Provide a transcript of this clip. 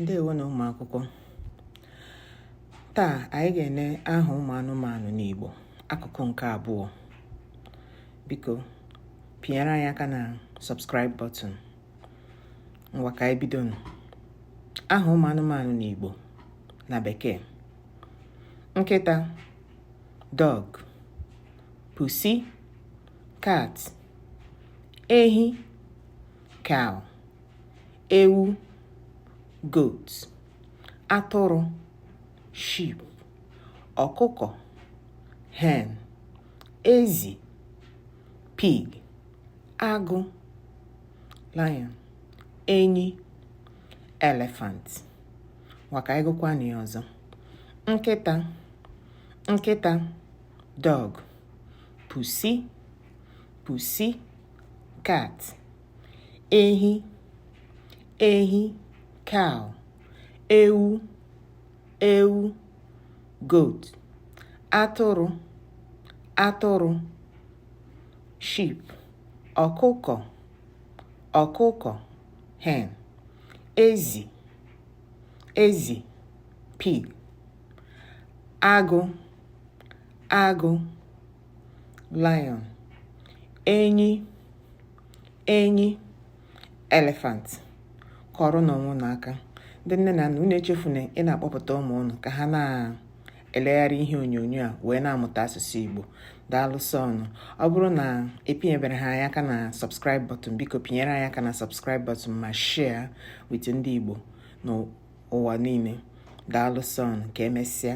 Ndewo na ụmụ akwụkwọ. Taa anyị ga-ene aha ụmụ anụmanụ n'Igbo, akụkụ nke abụọ. Biko, pinyere anyị aka na subscribe button. Ngwa ka anyị bido. Aha ụmụ anụmanụ n'Igbo na Bekee: nkịta, dog; pussy, cat; ehi, cow; ewu, goat; atụrụ, sheep; ọkụkọ, hen; ezi, pig; agụ, lion; enyi, elephant. Waka ịgụkwa na ya ọzọ. Nkịta, dog; pussy, cat; ehi, cow; ewu, goat; atụrụ, sheep; ọkụkọ, hen; ezi, pig; agụ, lion; enyi, elephant. Kọrọ n'onwe n'aka. Ndị nne na nna, unu echefuna ị na-akpọpụta ụmụ unu ka ha na-elegharị ihe onyonyo a wee na-amụta asụsụ Igbo. Daalụ sọnụ. Ọ bụrụ na epinyebere ha aka na subscribe button, biko pinyere anyị aka na subscribe button ma share with ndị Igbo n'ụwa niile. Daalụ sọnụ. Ka emesịa.